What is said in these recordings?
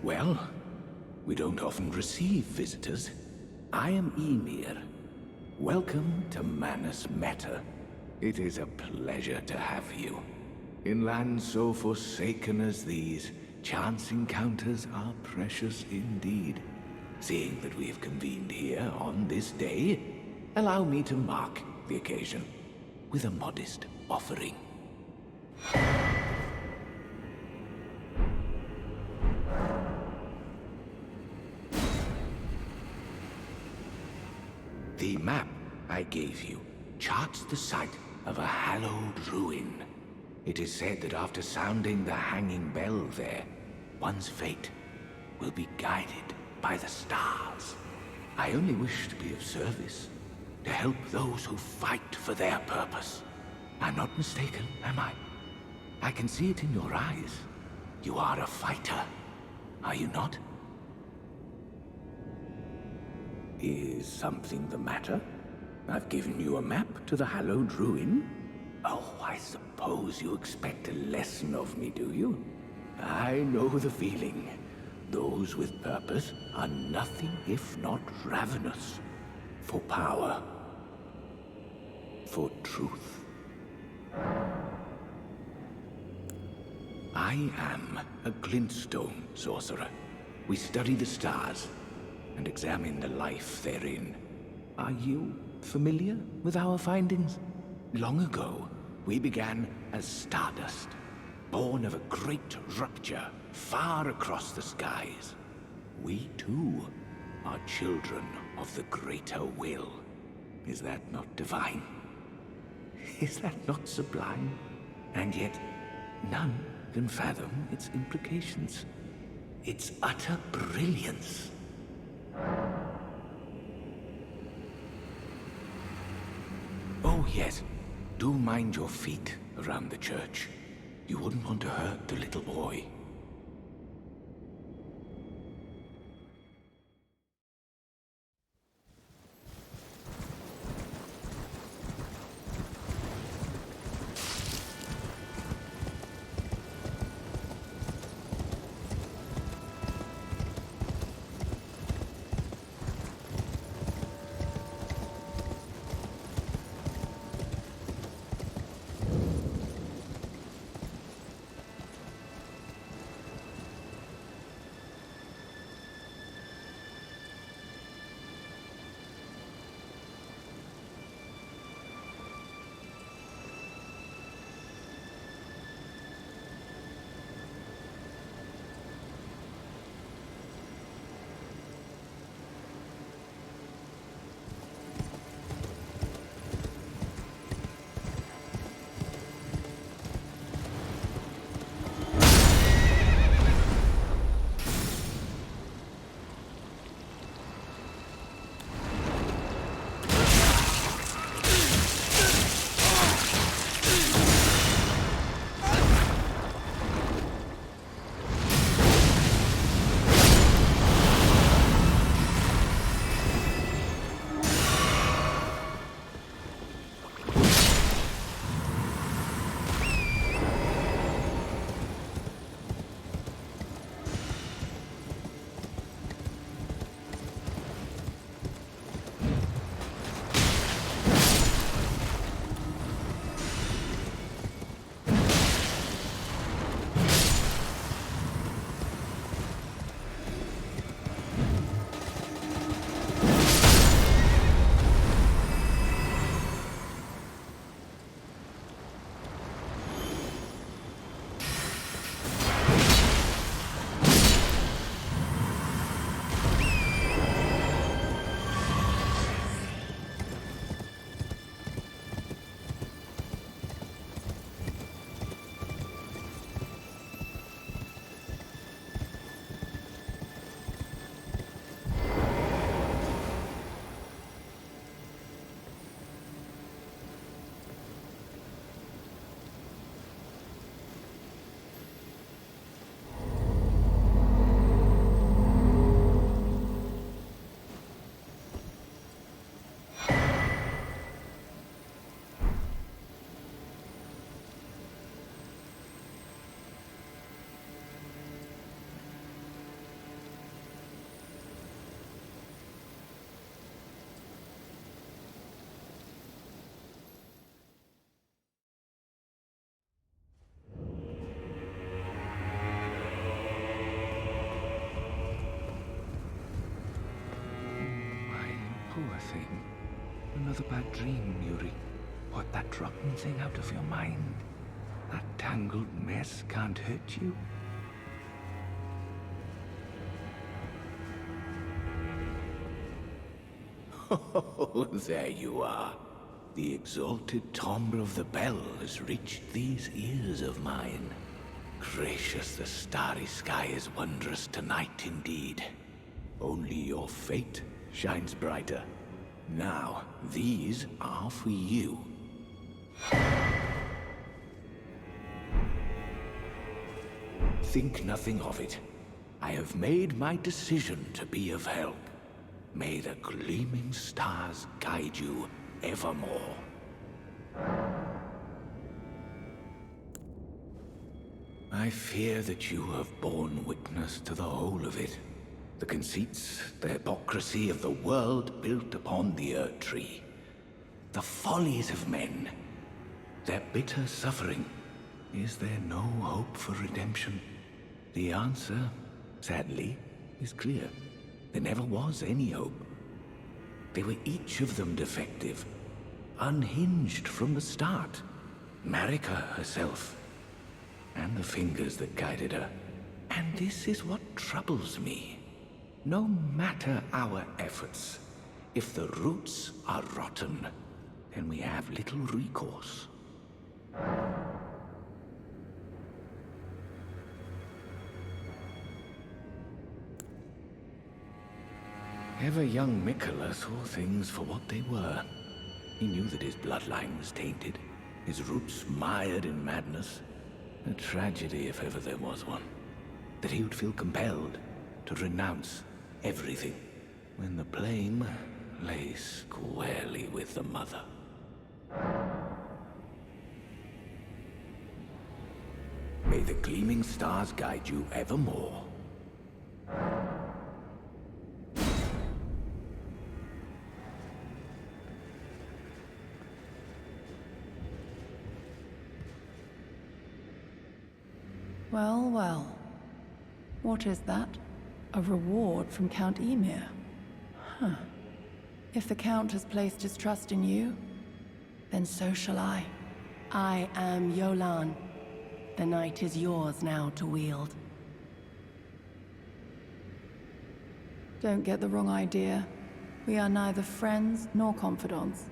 Well, we don't often receive visitors. I am Ymir. Welcome to Manus Metyr. It is a pleasure to have you. In lands so forsaken as these, chance encounters are precious indeed. Seeing that we have convened here on this day, allow me to mark the occasion with a modest offering. The map I gave you charts the site of a hallowed ruin. It is said that after sounding the hanging bell there, one's fate will be guided by the stars. I only wish to be of service, to help those who fight for their purpose. I'm not mistaken, am I? I can see it in your eyes. You are a fighter, are you not? Is something the matter? I've given you a map to the hallowed ruin. Oh, I suppose you expect a lesson of me, do you? I know the feeling. Those with purpose are nothing if not ravenous. For power. For truth. I am a glintstone sorcerer. We study the stars and examine the life therein. Are you familiar with our findings? Long ago, we began as stardust, born of a great rupture far across the skies. We too are children of the greater will. Is that not divine? Is that not sublime? And yet, none can fathom its implications. Its utter brilliance. Oh yes, do mind your feet around the church. You wouldn't want to hurt the little boy. dream, Yuri. Put that rotten thing out of your mind. That tangled mess can't hurt you. Oh, there you are. The exalted timbre of the bell has reached these ears of mine. Gracious, the starry sky is wondrous tonight indeed. Only your fate shines brighter. Now, these are for you. Think nothing of it. I have made my decision to be of help. May the gleaming stars guide you evermore. I fear that you have borne witness to the whole of it. The conceits, the hypocrisy of the world built upon the Erdtree. The follies of men. Their bitter suffering. Is there no hope for redemption? The answer, sadly, is clear. There never was any hope. They were each of them defective, unhinged from the start. Marika herself, and the fingers that guided her. And this is what troubles me. No matter our efforts, if the roots are rotten, then we have little recourse. Ever young Miquella saw things for what they were. He knew that his bloodline was tainted, his roots mired in madness. A tragedy if ever there was one. That he would feel compelled to renounce everything when the blame lay squarely with the mother. May the gleaming stars guide you evermore. Well, well. What is that? A reward from Count Ymir? Huh. If the Count has placed his trust in you, then so shall I. I am Yolan. The night is yours now to wield. Don't get the wrong idea. We are neither friends nor confidants.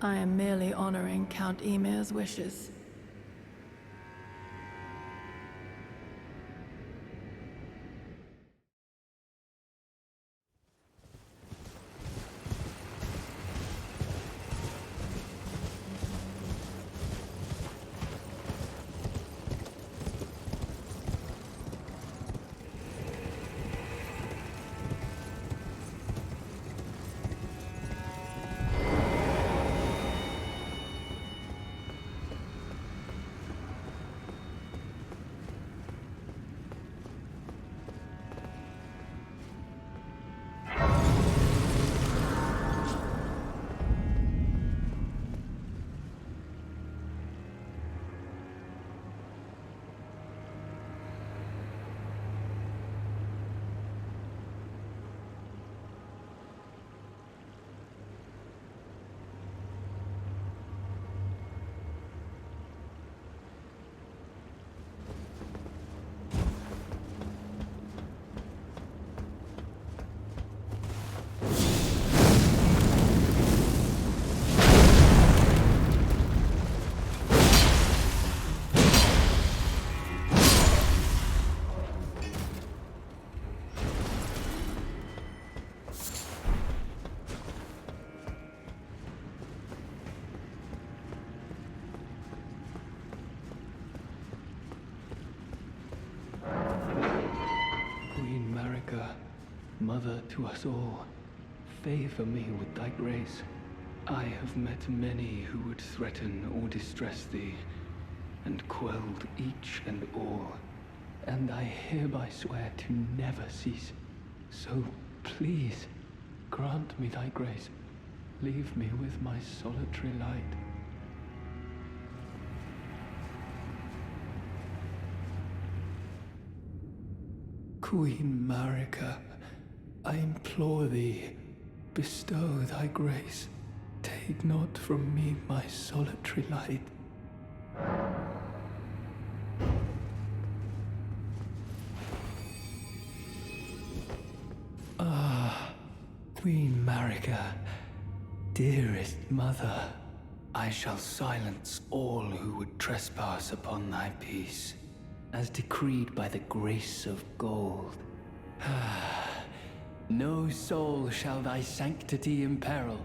I am merely honoring Count Ymir's wishes. Mother to us all, favor me with thy grace. I have met many who would threaten or distress thee, and quelled each and all, and I hereby swear to never cease. So please, grant me thy grace. Leave me with my solitary light. Queen Marika, I implore thee, bestow thy grace. Take Take not from me my solitary light. Ah, Queen Marika, dearest mother, I shall silence all who would trespass upon thy peace, as decreed by the grace of gold. No soul shall thy sanctity imperil.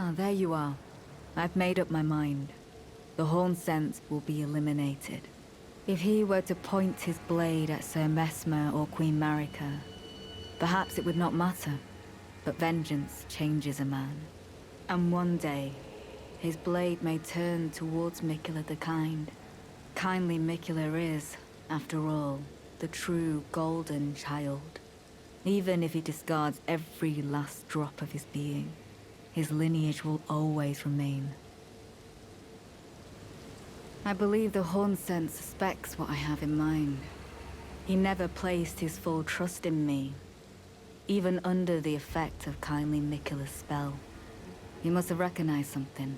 Ah, there you are. I've made up my mind. The Hornsent will be eliminated. If he were to point his blade at Sir Mesmer or Queen Marika, perhaps it would not matter. But vengeance changes a man. And one day, his blade may turn towards Miquella the Kind. Kindly Miquella is, after all, the true golden child. Even if he discards every last drop of his being, his lineage will always remain. I believe the Hornsent suspects what I have in mind. He never placed his full trust in me, even under the effect of kindly Miquella's spell. He must have recognized something.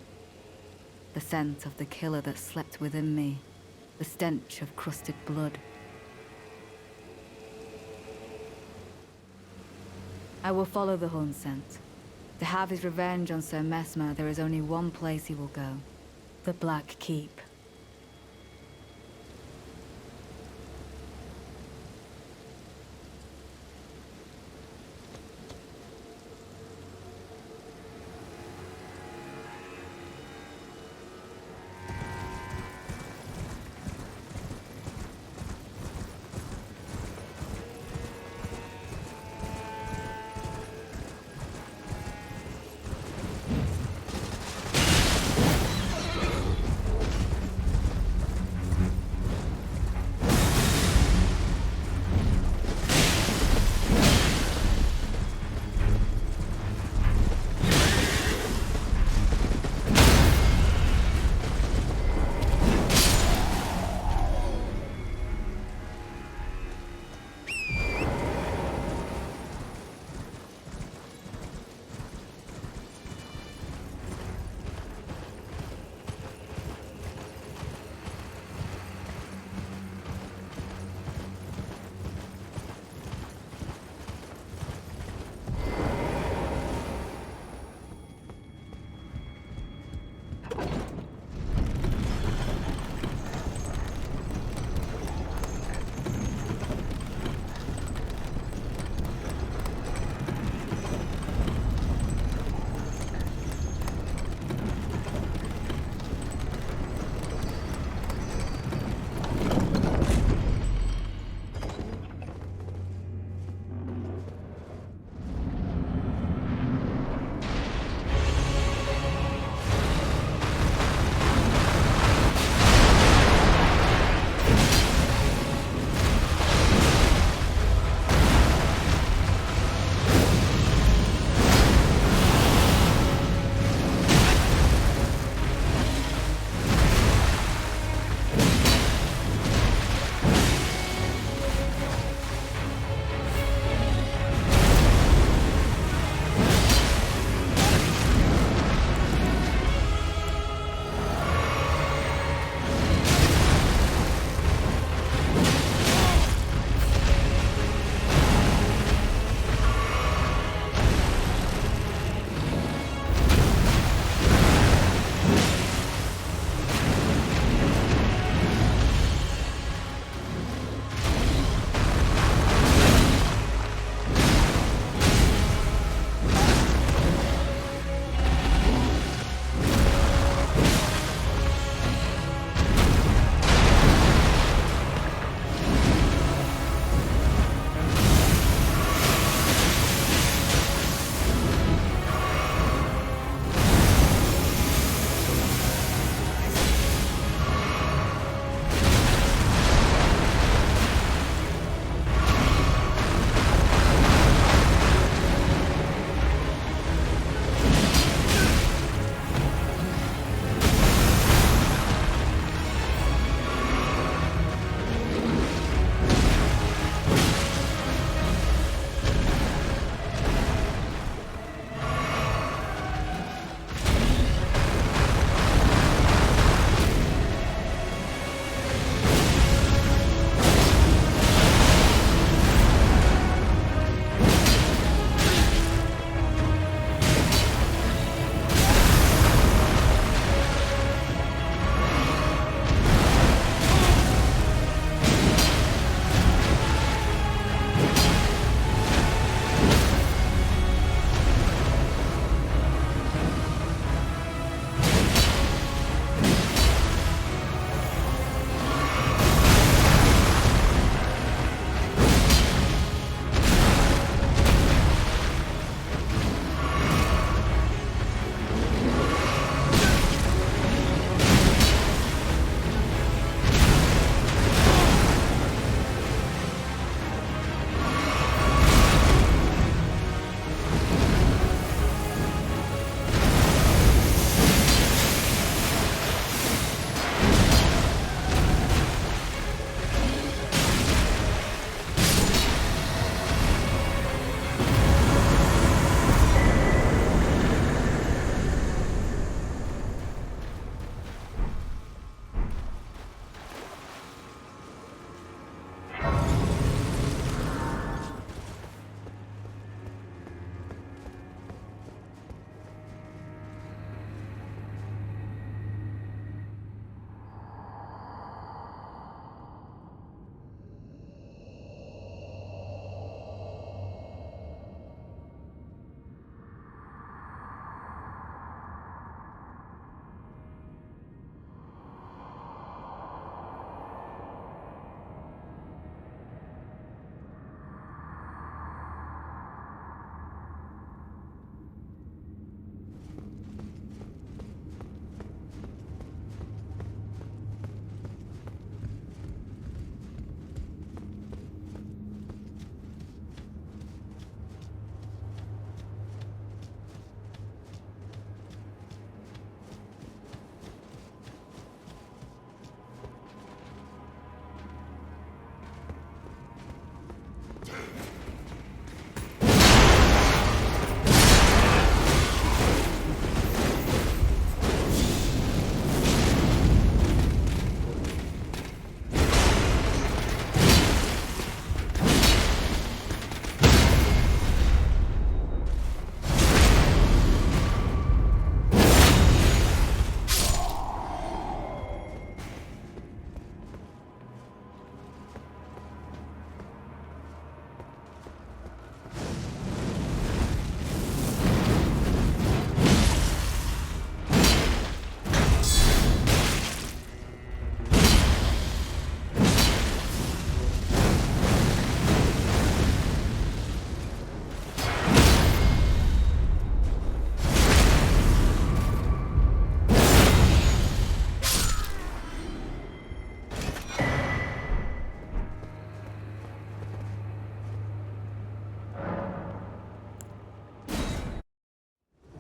The scent of the killer that slept within me, the stench of crusted blood. I will follow the Hornsent. To have his revenge on Sir Mesmer, there is only one place he will go. The Black Keep.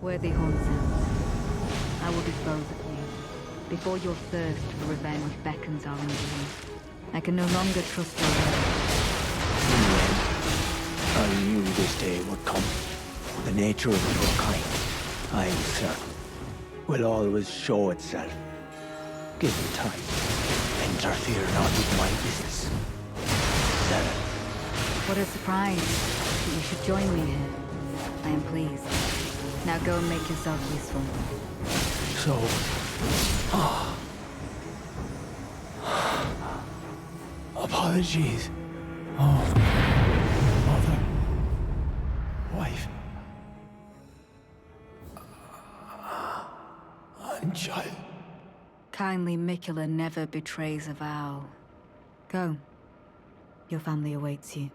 Worthy Hornsent, I will dispose of you before your thirst for revenge beckons our undoing. I can no longer trust your word. I knew this day would come. The nature of your kind, I am certain, will always show itself. Given time, interfere not with my business. 7. What a surprise that you should join me here. I am pleased. Now go and make yourself useful. So... Apologies. Oh... Mother... Wife... And child... Kindly Miquella never betrays a vow. Go. Your family awaits you.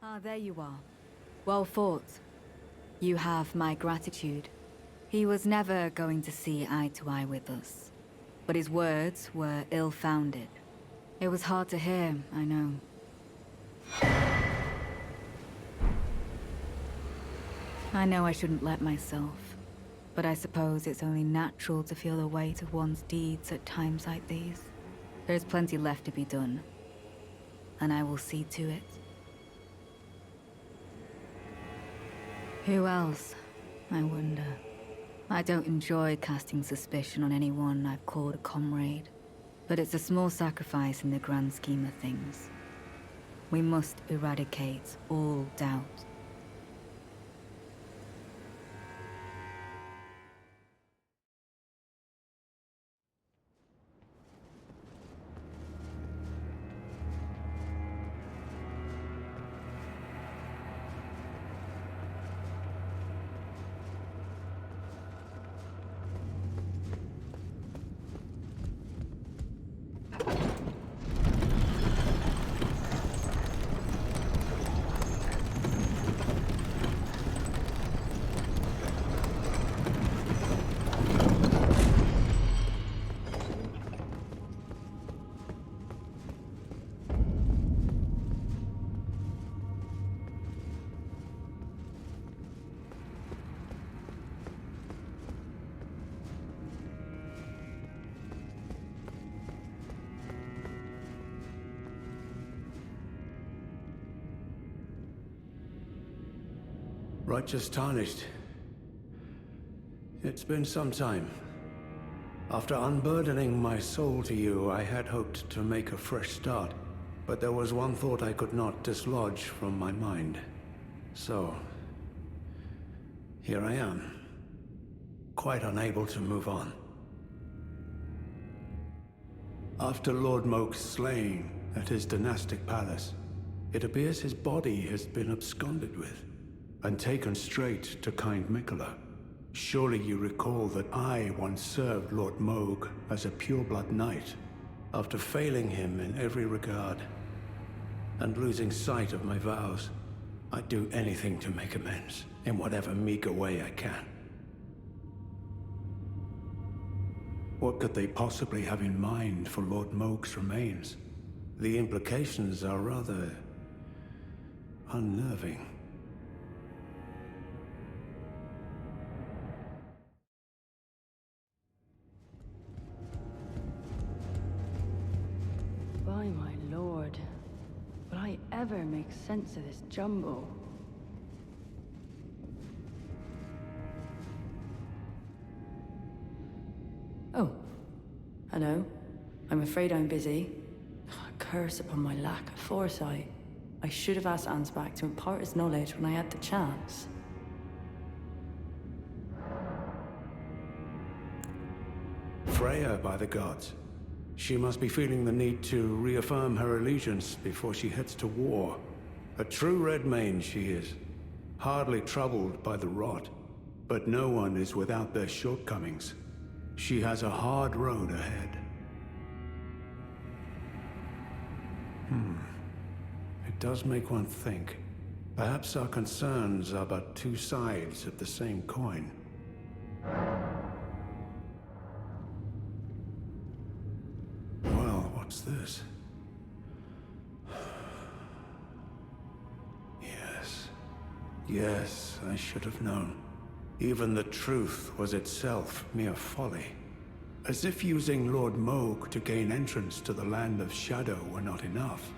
Ah, there you are. Well fought. You have my gratitude. He was never going to see eye to eye with us. But his words were ill-founded. It was hard to hear, I know. I know I shouldn't let myself, but I suppose it's only natural to feel the weight of one's deeds at times like these. There's plenty left to be done, and I will see to it. Who else, I wonder? I don't enjoy casting suspicion on anyone I've called a comrade, but it's a small sacrifice in the grand scheme of things. We must eradicate all doubt. Righteous Tarnished. It's been some time. After unburdening my soul to you, I had hoped to make a fresh start, but there was one thought I could not dislodge from my mind. So, here I am, quite unable to move on. After Lord Moke's slaying at his dynastic palace, it appears his body has been absconded with and taken straight to kind Miquella. Surely you recall that I once served Lord Moog as a pureblood knight, after failing him in every regard, and losing sight of my vows. I'd do anything to make amends, in whatever meager way I can. What could they possibly have in mind for Lord Moog's remains? The implications are rather unnerving. By my lord, will I ever make sense of this jumble? Oh, hello. I'm afraid I'm busy. Curse upon my lack of foresight. I should have asked Ansbach to impart his knowledge when I had the chance. Freyja, by the gods. She must be feeling the need to reaffirm her allegiance before she heads to war. A true Redmane she is, hardly troubled by the rot. But no one is without their shortcomings. She has a hard road ahead. It does make one think. Perhaps our concerns are but two sides of the same coin. Well, what What's this? Yes. Yes, I should have known. Even the truth was itself mere folly. As if using Lord Moog to gain entrance to the land of Shadow were not enough,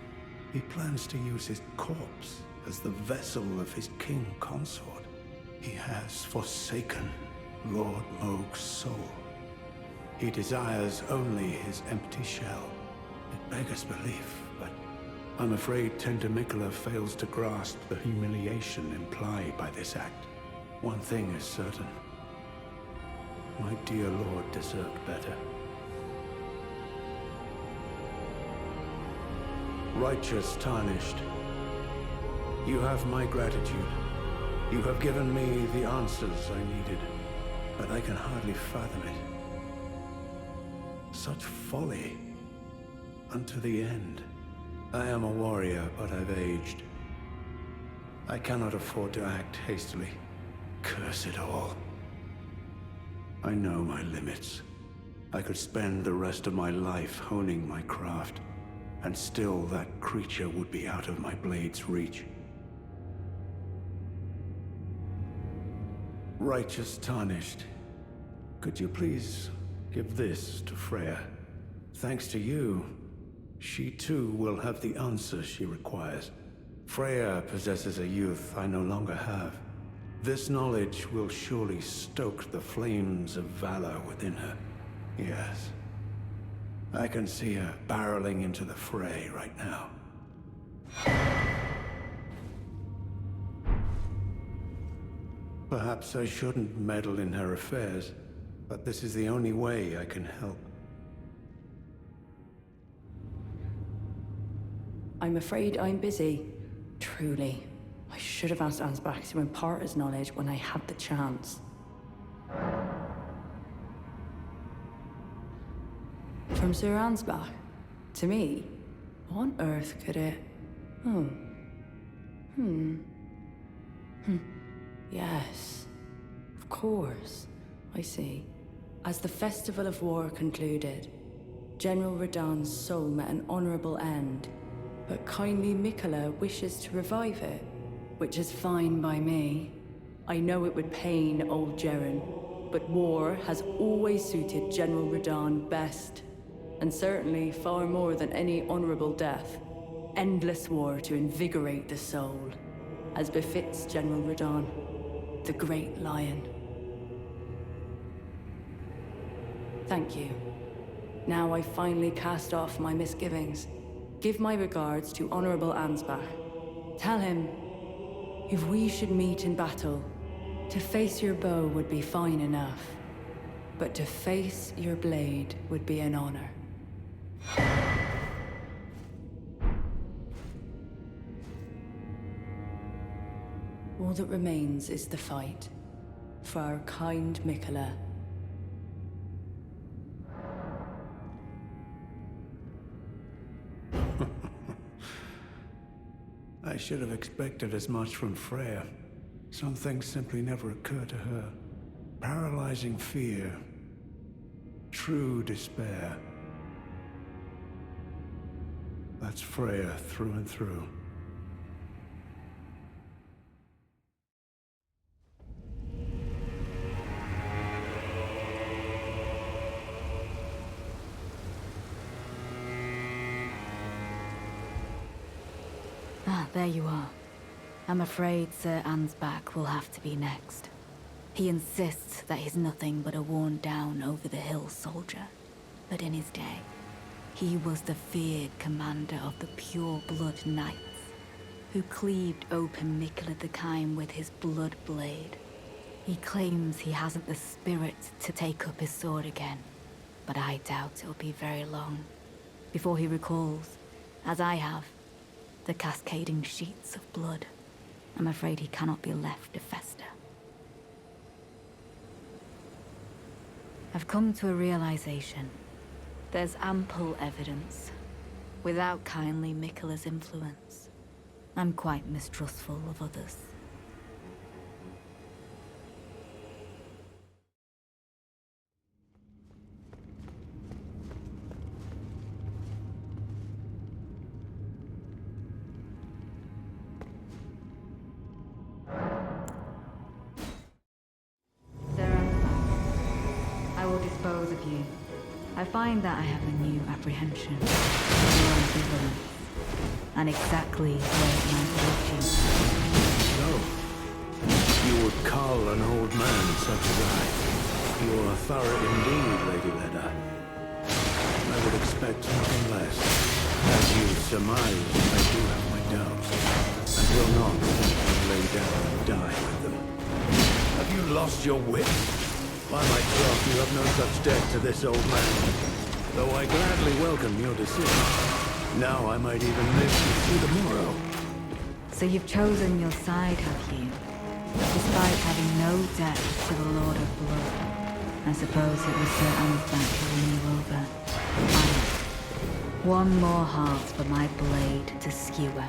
he plans to use his corpse as the vessel of his king consort. He has forsaken Lord Moog's soul. He desires only his empty shell. It beggars belief, but I'm afraid tender Miquella fails to grasp the humiliation implied by this act. One thing is certain. My dear lord deserved better. Righteous Tarnished, you have my gratitude. You have given me the answers I needed, but I can hardly fathom it. Such folly. Unto the end. I am a warrior, but I've aged. I cannot afford to act hastily. Curse it all. I know my limits. I could spend the rest of my life honing my craft, and still that creature would be out of my blade's reach. Righteous Tarnished, could you please give this to Freyja? Thanks to you, she too will have the answer she requires. Freyja possesses a youth I no longer have. This knowledge will surely stoke the flames of valor within her. Yes. I can see her barreling into the fray right now. Perhaps I shouldn't meddle in her affairs, but this is the only way I can help. I'm afraid I'm busy. Truly. I should have asked Ansbach to impart his knowledge when I had the chance. From Sir Ansbach? To me? What on earth could it... Yes. Of course. I see. As the Festival of War concluded, General Radahn's soul met an honorable end, but kindly Miquella wishes to revive it, which is fine by me. I know it would pain old Jeren, but war has always suited General Radahn best, and certainly far more than any honorable death. Endless war to invigorate the soul, as befits General Radahn, the great lion. Thank you. Now I finally cast off my misgivings. Give my regards to Honorable Ansbach. Tell him, if we should meet in battle, to face your bow would be fine enough, but to face your blade would be an honor. All that remains is the fight, for our kind Miquella. I should have expected as much from Freyja. Some things simply never occur to her. Paralyzing fear. True despair. That's Freyja through and through. There you are. I'm afraid Sir Ansbach will have to be next. He insists that he's nothing but a worn-down over-the-hill soldier. But in his day, he was the feared commander of the pure-blood knights, who cleaved open Miquella the Kine with his blood blade. He claims he hasn't the spirit to take up his sword again, but I doubt it'll be very long before he recalls, as I have, the cascading sheets of blood. I'm afraid he cannot be left to fester. I've come to a realization. There's ample evidence. Without kindly Miquella's influence, I'm quite mistrustful of others. I will dispose of you. I find that I have a new apprehension, new ambivalence, and exactly where it might lead you. So, you would cull an old man such as I. You are thorough indeed, Lady Leda. I would expect nothing less. As you surmise, I do have my doubts, and will not lay down and die with them. Have you lost your wits? By my troth, you have no such debt to this old man. Though I gladly welcome your decision. Now I might even live to see the morrow. So you've chosen your side, have you? Despite having no debt to the Lord of Blood. I suppose it was Sir Ansbach who won you over. Fine. One more heart for my blade to skewer.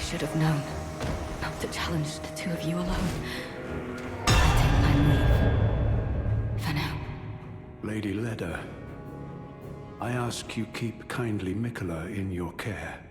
Should have known not to challenge the two of you alone. I take my leave. For now. Lady Leda, I ask you keep kindly Miquella in your care.